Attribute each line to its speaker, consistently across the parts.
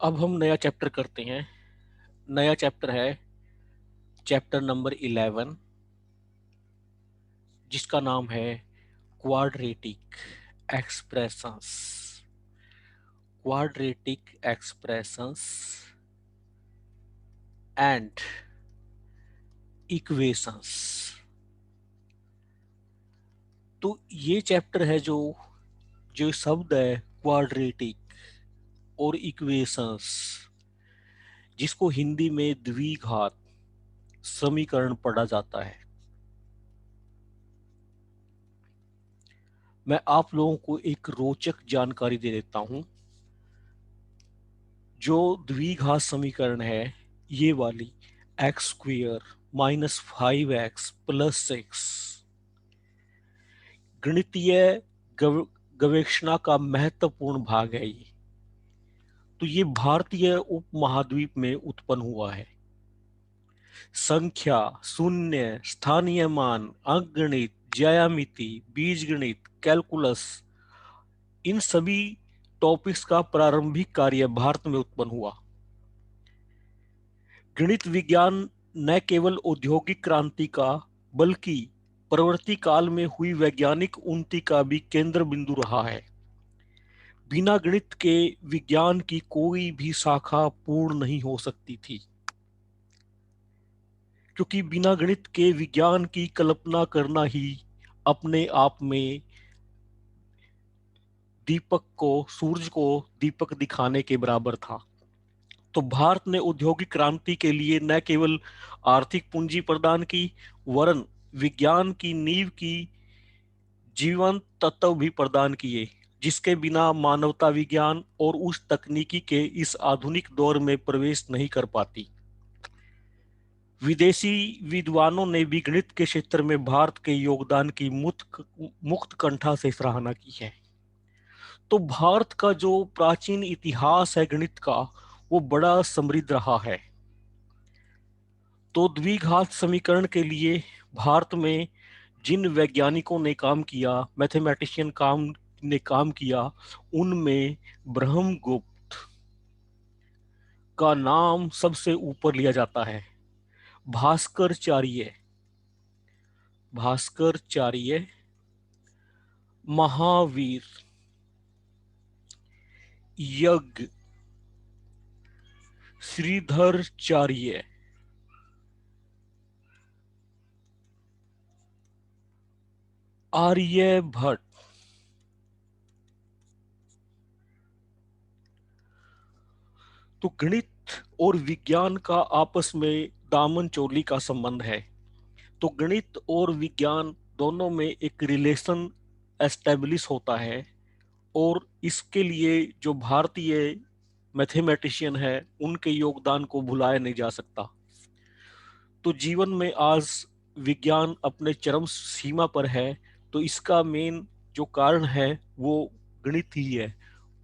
Speaker 1: अब हम नया चैप्टर करते हैं। नया चैप्टर है चैप्टर नंबर 11, जिसका नाम है quadratic expressions. Quadratic expressions and equations. तो ये चैप्टर है जो जो शब्द है क्वाड्रेटिक और इक्वेशंस, जिसको हिंदी में द्विघात समीकरण पढ़ा जाता है। मैं आप लोगों को एक रोचक जानकारी दे देता हूं। जो द्विघात समीकरण है, ये वाली x square minus 5x plus 6, गणितीय गवेषणा का महत्वपूर्ण भाग है ये। तो ये भारतीय उपमहाद्वीप में उत्पन्न हुआ है। संख्या, शून्य, स्थानीय मान, अंकगणित, ज्यामिति, बीजगणित, कैलकुलस, इन सभी टॉपिक्स का प्रारंभिक कार्य भारत में उत्पन्न हुआ। गणित विज्ञान न केवल औद्योगिक क्रांति का, बल्कि प्रवृत्ति काल में हुई वैज्ञानिक उन्नति का भी केंद्र बिंदु रहा है। बिना गणित के विज्ञान की कोई भी शाखा पूर्ण नहीं हो सकती थी, क्योंकि बिना गणित के विज्ञान की कल्पना करना ही अपने आप में सूरज को दीपक दिखाने के बराबर था। तो भारत ने औद्योगिक क्रांति के लिए न केवल आर्थिक पूंजी प्रदान की, वरन विज्ञान की नींव की जीवन तत्व भी प्रदान किए, जिसके बिना मानवता विज्ञान और उस तकनीकी के इस आधुनिक दौर में प्रवेश नहीं कर पाती। विदेशी विद्वानों ने भी गणित के क्षेत्र में भारत के योगदान की मुक्त कंठा से सराहना की है। तो भारत का जो प्राचीन इतिहास है गणित का, वो बड़ा समृद्ध रहा है। तो द्विघात समीकरण के लिए भारत में जिन वैज्ञानिकों ने काम किया, मैथमेटिशियन काम किया, उनमें ब्रह्मगुप्त का नाम सबसे ऊपर लिया जाता है। भास्करचार्य, भास्करचार्य, महावीर, यज्ञ, श्रीधरचार्य, आर्यभट्ट। तो गणित और विज्ञान का आपस में दामन चोली का संबंध है। तो गणित और विज्ञान दोनों में एक रिलेशन एस्टेब्लिश होता है, और इसके लिए जो भारतीय मैथमेटिशियन है, उनके योगदान को भुलाया नहीं जा सकता। तो जीवन में आज विज्ञान अपने चरम सीमा पर है, तो इसका मेन जो कारण है वो गणित ही है,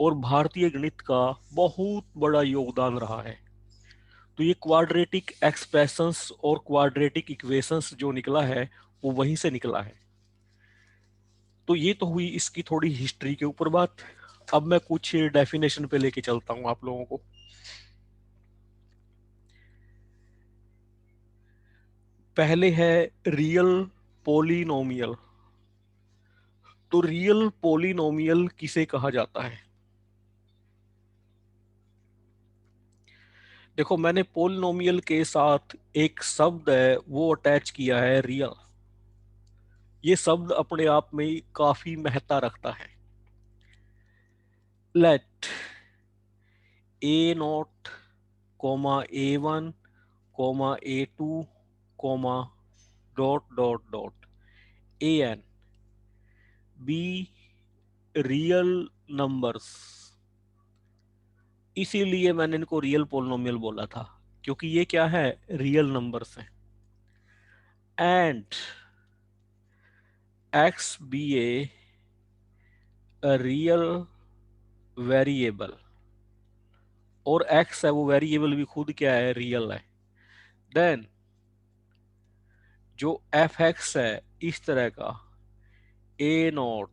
Speaker 1: और भारतीय गणित का बहुत बड़ा योगदान रहा है। तो ये क्वाड्रेटिक एक्सप्रेशंस और क्वाड्रेटिक इक्वेशंस जो निकला है, वो वहीं से निकला है। तो ये तो हुई इसकी थोड़ी हिस्ट्री के ऊपर बात। अब मैं कुछ डेफिनेशन पे लेके चलता हूँ आप लोगों को। पहले है रियल पोलिनोमियल। तो रियल पोलिनोमियल किसे कहा जाता है? देखो, मैंने पोलिनोमियल के साथ एक शब्द है वो अटैच किया है, रियल। ये शब्द अपने आप में काफी महत्ता रखता है। Let A0, A1, A2, dot an be real numbers. इसीलिए मैंने इनको रियल पोलिनोमियल बोला था, क्योंकि ये क्या है, रियल नंबर्स हैं। And X be a real variable, और एक्स है वो वेरिएबल भी खुद क्या है, रियल है। देन जो एफ एक्स है इस तरह का, A0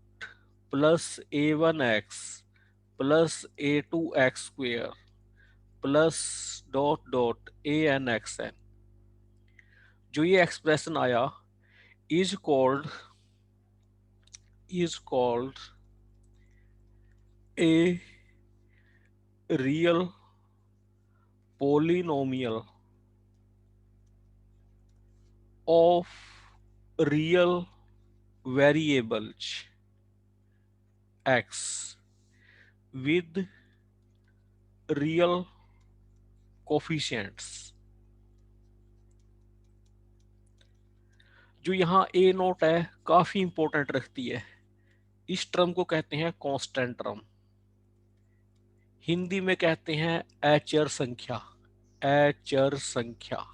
Speaker 1: plus A1x plus A2x square plus dot dot A N X N, जो ये एक्सप्रेशन आया is called a real polynomial of real variables X with real coefficients. जो यहाँ ए नोट है काफी इंपॉर्टेंट रखती है। इस टर्म को कहते हैं कांस्टेंट टर्म, हिंदी में कहते हैं अचर संख्या। अचर संख्या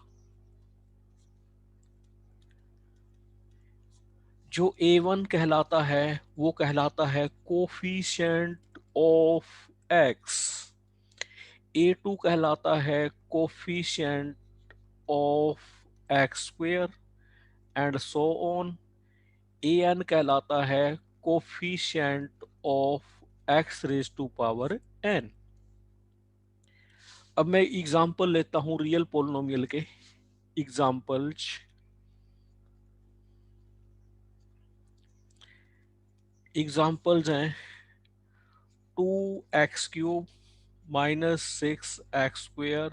Speaker 1: जो A1 कहलाता है वो कहलाता है कोफिशिएंट ऑफ एक्स, A2 कहलाता है coefficient of X square and so on. An कहलाता है coefficient of X raise to power n। अब मैं एग्जांपल लेता हूं रियल पोलिनोमियल के। एग्जांपल्स एग्जांपल्स हैं 2x³ -6x²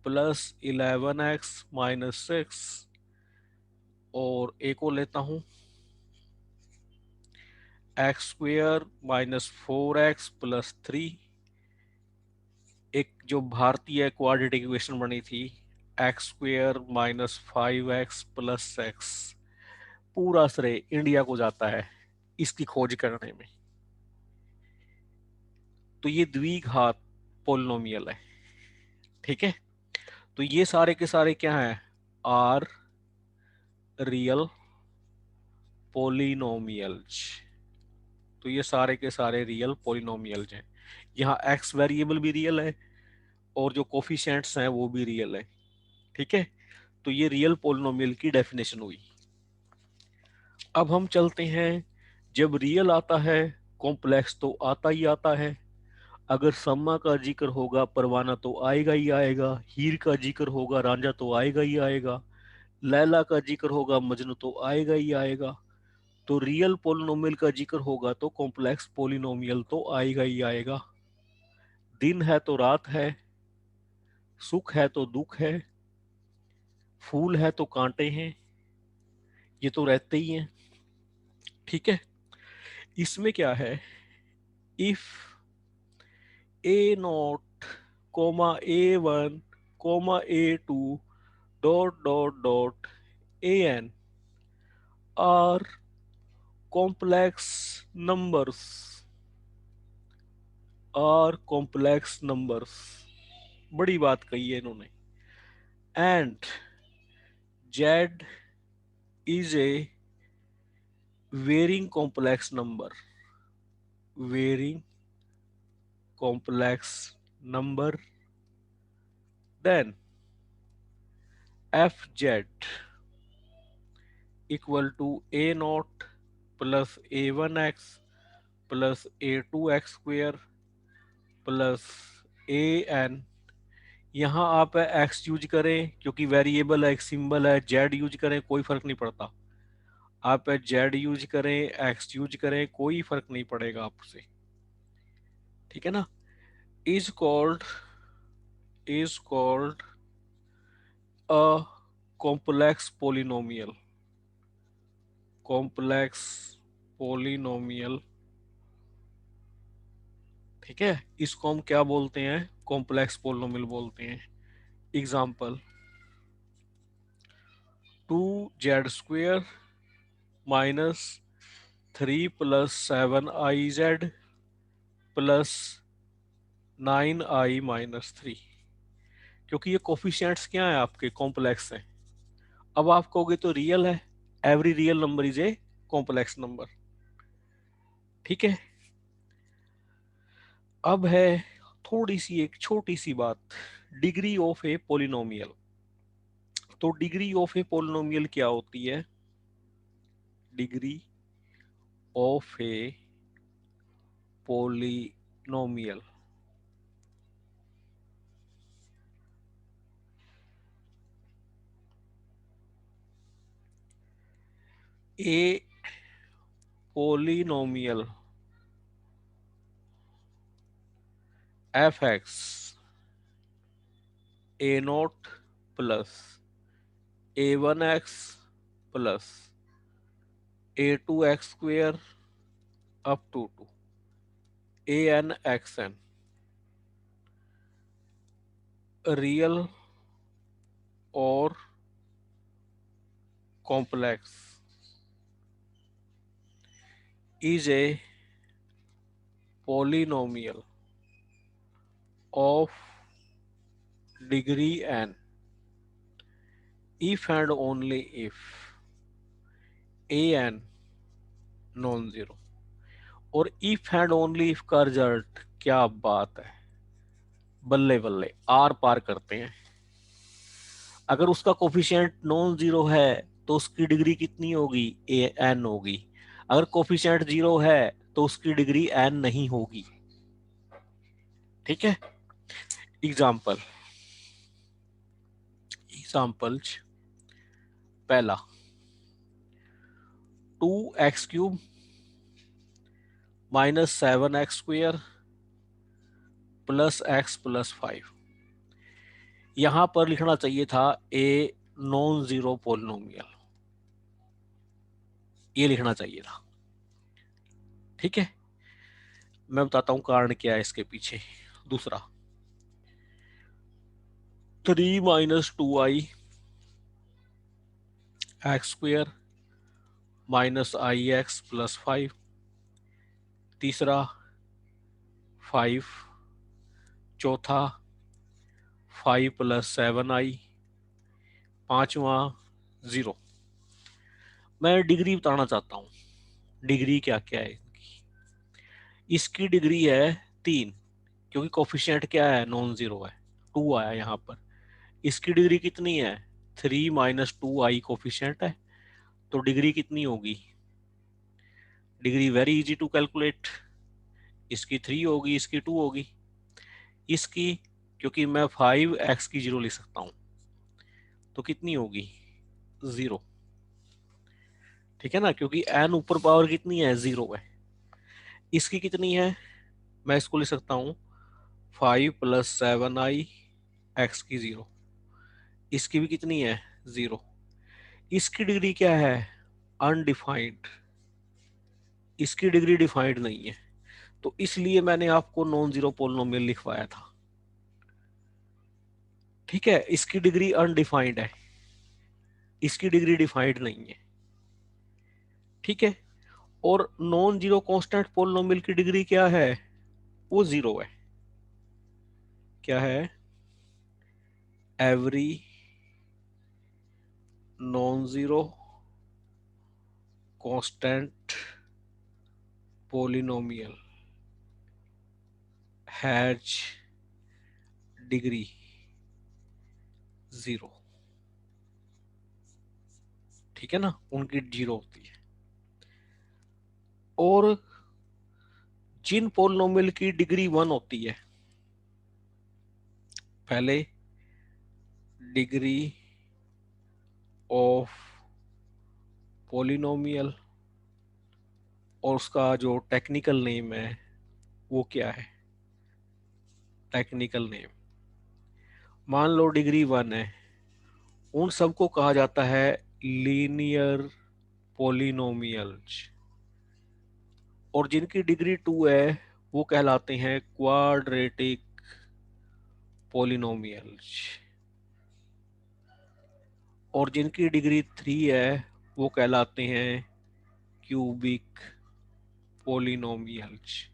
Speaker 1: +11x-6, और एक को लेता हूं x² -4x + 3। एक जो भारतीय क्वाड्रेटिक इक्वेशन बनी थी x² -5x + x। पूरा श्रेय इंडिया को जाता है इसकी खोज करने में। तो ये द्विघात पोलिनोमियल है, ठीक है। तो ये सारे के सारे क्या हैं, आर रियल पोलिनोमियल्स। तो ये सारे के सारे रियल पोलिनोमियल्स हैं। यहाँ एक्स वेरिएबल भी रियल है और जो कोफिशिएंट्स हैं वो भी रियल है, ठीक है। तो ये रियल पोलिनोमियल की डेफिनेशन हुई। अब हम चलते हैं, जब रियल आता है कॉम्प्लेक्स तो आता ही आता है। अगर सम्मा का जिक्र होगा परवाना तो आएगा ही आएगा, हीर का जिक्र होगा रांझा तो आएगा ही आएगा, लैला का जिक्र होगा मजनू तो आएगा ही आएगा। तो रियल पोलिनोमियल का जिक्र होगा तो कॉम्प्लेक्स पोलिनोमियल तो आएगा ही आएगा। दिन है तो रात है, सुख है तो दुख है, फूल है तो कांटे हैं, ये तो रहते ही हैं, ठीक है। इसमें क्या है, if A0 A1 A2 dot an are complex numbers, बड़ी बात कही है इन्होंने। And z is a varying complex number then fz equal to A0 + A1x + A2x² + an। यहाँ आप x यूज करें क्योंकि वेरिएबल है, एक सिंबल है, z यूज करें कोई फर्क नहीं पड़ता। आप z यूज करें x यूज करें कोई फर्क नहीं पड़ेगा आपसे, ठीक है ना। Is called a complex polynomial, ठीक है। इसको हम क्या बोलते हैं, कॉम्प्लेक्स पोलिनोमियल बोलते हैं। Example 2z² -3 + 7iz + 9i-3। क्योंकि ये कोफिशिएंट्स क्या है आपके, कॉम्प्लेक्स हैं। अब आप कहोगे तो रियल है, every real number is a complex number, ठीक है। अब है थोड़ी सी एक छोटी सी बात, डिग्री ऑफ ए पोलिनोमियल। तो डिग्री ऑफ ए पोलिनोमियल क्या होती है, degree of a polynomial a polynomial F X A naught plus A one X plus A two X square up to A N X N real और complex is a polynomial of degree n if and only if an non zero. और if and only if का result, क्या बात है, बल्ले बल्ले, are पार करते हैं। अगर उसका कोफिशिएंट नॉन जीरो है तो उसकी डिग्री कितनी होगी, ए एन होगी। अगर कोफिशिएंट जीरो है तो उसकी डिग्री एन नहीं होगी। ठीक है। एग्जाम्पल एग्जाम्पल्स, पहला 2x³ minus 7x² plus x plus 5। यहां पर लिखना चाहिए था ए नॉन जीरो पोलिनोमियल, ये लिखना चाहिए था। ठीक है, मैं बताता हूं कारण क्या है इसके पीछे। दूसरा 3 - 2i x² minus ix plus 5। तीसरा 5। चौथा 5 + 7i। पांचवा 0। मैं डिग्री बताना चाहता हूं, डिग्री क्या क्या है इसकी डिग्री है 3, क्योंकि कोफिशिएंट क्या है, नॉन जीरो है, 2 आया यहाँ पर। इसकी डिग्री कितनी है, 3 - 2i कोफिशिएंट है, तो डिग्री कितनी होगी, degree very easy to calculate. इसकी 3 होगी, इसकी 2 होगी। इसकी, क्योंकि मैं 5x की 0 लिख सकता हूं, तो कितनी होगी, 0। ठीक है ना, क्योंकि n ऊपर पावर कितनी है, 0 है। इसकी कितनी है, मैं इसको लिख सकता हूं 5 + 7i x की 0। इसकी भी कितनी है, 0। इसकी डिग्री क्या है, अनडिफाइंड। इसकी डिग्री डिफाइंड नहीं है, तो इसलिए मैंने आपको नॉन जीरो पोलिनोमियल लिखवाया था। ठीक है, इसकी डिग्री अनडिफाइंड है, इसकी डिग्री डिफाइंड नहीं है। ठीक है, और नॉन जीरो कांस्टेंट पोलिनोमियल की डिग्री क्या है, वो 0 है। क्या है, every non zero constant polynomial has degree 0। ठीक है ना, उनकी 0 होती है। और जिन पोलिनोमियल की डिग्री 1 होती है, पहले डिग्री ऑफ पोलिनोमियल, और उसका जो टेक्निकल नेम है वो क्या है, टेक्निकल नेम, मान लो डिग्री 1 है, उन सबको कहा जाता है लीनियर पोलिनोमियल्स। और जिनकी डिग्री 2 है वो कहलाते हैं क्वाड्रेटिक पोलिनोमियल्स। और जिनकी डिग्री 3 है वो कहलाते हैं क्यूबिक पोलिनोमियल्स।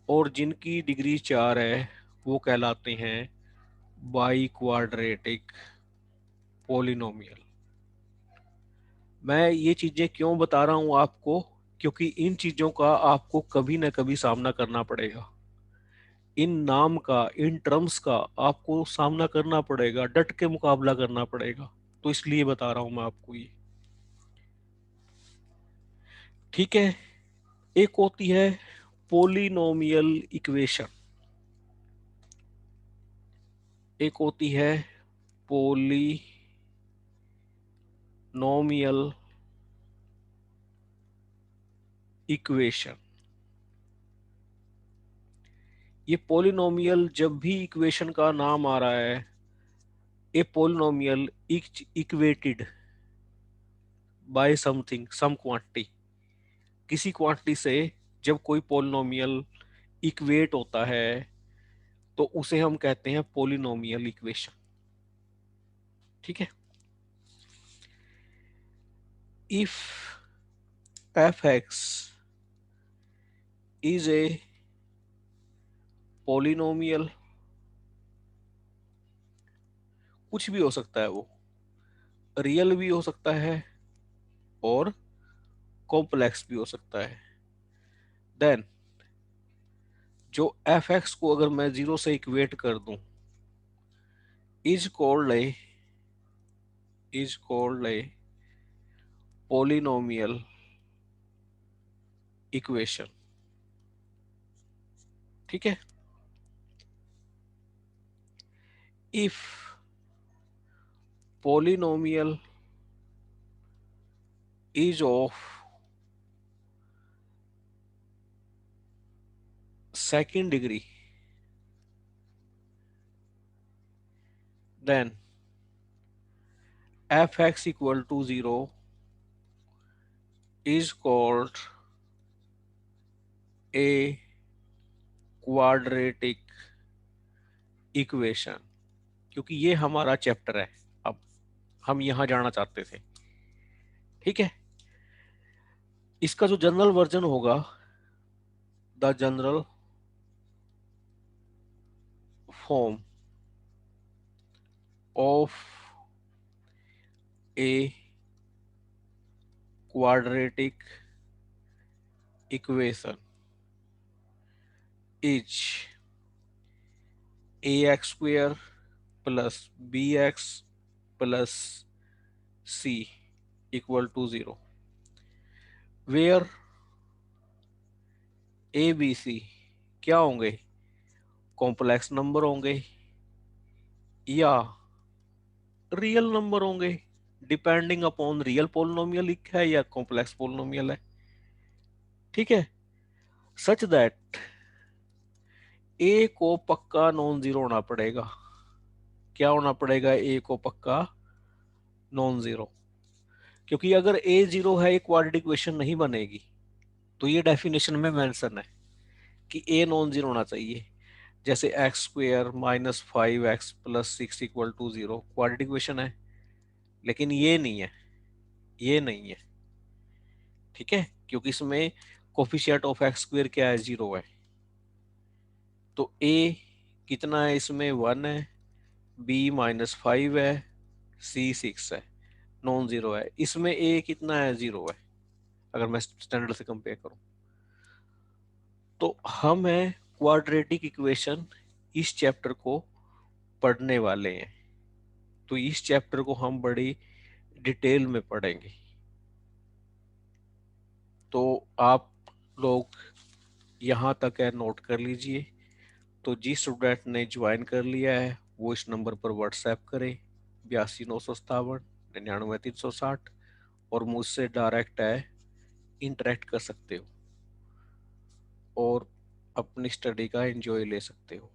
Speaker 1: और जिनकी डिग्री 4 है वो कहलाते हैं बाई क्वाड्रेटिक पोलिनोमियल। मैं ये चीजें क्यों बता रहा हूं आपको, क्योंकि इन चीजों का आपको कभी ना कभी सामना करना पड़ेगा। इन नाम का, इन टर्म्स का आपको सामना करना पड़ेगा, डट के मुकाबला करना पड़ेगा, तो इसलिए बता रहा हूं मैं आपको ये। ठीक है, एक होती है पोलिनोमियल इक्वेशन, एक होती है पोलिनोमियल इक्वेशन। ये पॉलिनोमियल जब भी इक्वेशन का नाम आ रहा है, a polynomial equated by something, some quantity, किसी क्वांटिटी से जब कोई पॉलिनोमियल इक्वेट होता है तो उसे हम कहते हैं पॉलिनोमियल इक्वेशन। ठीक है। If F x is a polynomial, कुछ भी हो सकता है, वो रियल भी हो सकता है और कॉम्प्लेक्स भी हो सकता है, देन जो एफ एक्स को अगर मैं जीरो से इक्वेट कर दूं, is called a polynomial equation. ठीक है। If polynomial is of second degree, then fx equal to 0 is called a quadratic equation। क्योंकि ये हमारा चैप्टर है, अब हम यहां जाना चाहते थे। ठीक है। इसका जो जनरल वर्जन होगा, the general form of A quadratic equation is ax square plus bx plus c equal to 0, where A B C क्या होंगे, कॉम्प्लेक्स नंबर होंगे या रियल नंबर होंगे, डिपेंडिंग अपॉन रियल पोलिनोमियल है या कॉम्प्लेक्स पोलिनोमियल है। ठीक है। सच दैट ए को पक्का नॉन जीरो होना पड़ेगा। क्या होना पड़ेगा, ए को पक्का नॉन जीरो। क्योंकि अगर ए जीरो है, एक क्वाड्रेटिक इक्वेशन नहीं बनेगी। तो ये डेफिनेशन में मेंशन है कि ए नॉन जीरो होना चाहिए। जैसे X square minus 5x plus 6 equal to 0 quadratic equation है, लेकिन ये नहीं है, ये नहीं है। ठीक है। क्योंकि इसमें कोफिशिएंट ऑफ एक्स स्क्वेयर क्या है, 0 है। तो ए कितना है, इसमें 1 है, बी -5 है, सी 6 है, नॉन जीरो है। इसमें ए कितना है, 0 है, अगर मैं स्टैंडर्ड से कंपेयर करूं। तो हम है क्वाड्रेटिक इक्वेशन इस चैप्टर को पढ़ने वाले हैं। तो इस चैप्टर को हम बड़ी डिटेल में पढ़ेंगे। तो आप लोग यहाँ तक है नोट कर लीजिए। तो जिस स्टूडेंट ने ज्वाइन कर लिया है वो इस नंबर पर व्हाट्सएप करे, 82 957 99 360, और मुझसे डायरेक्ट है इंटरेक्ट कर सकते हो और अपनी स्टडी का एंजॉय ले सकते हो।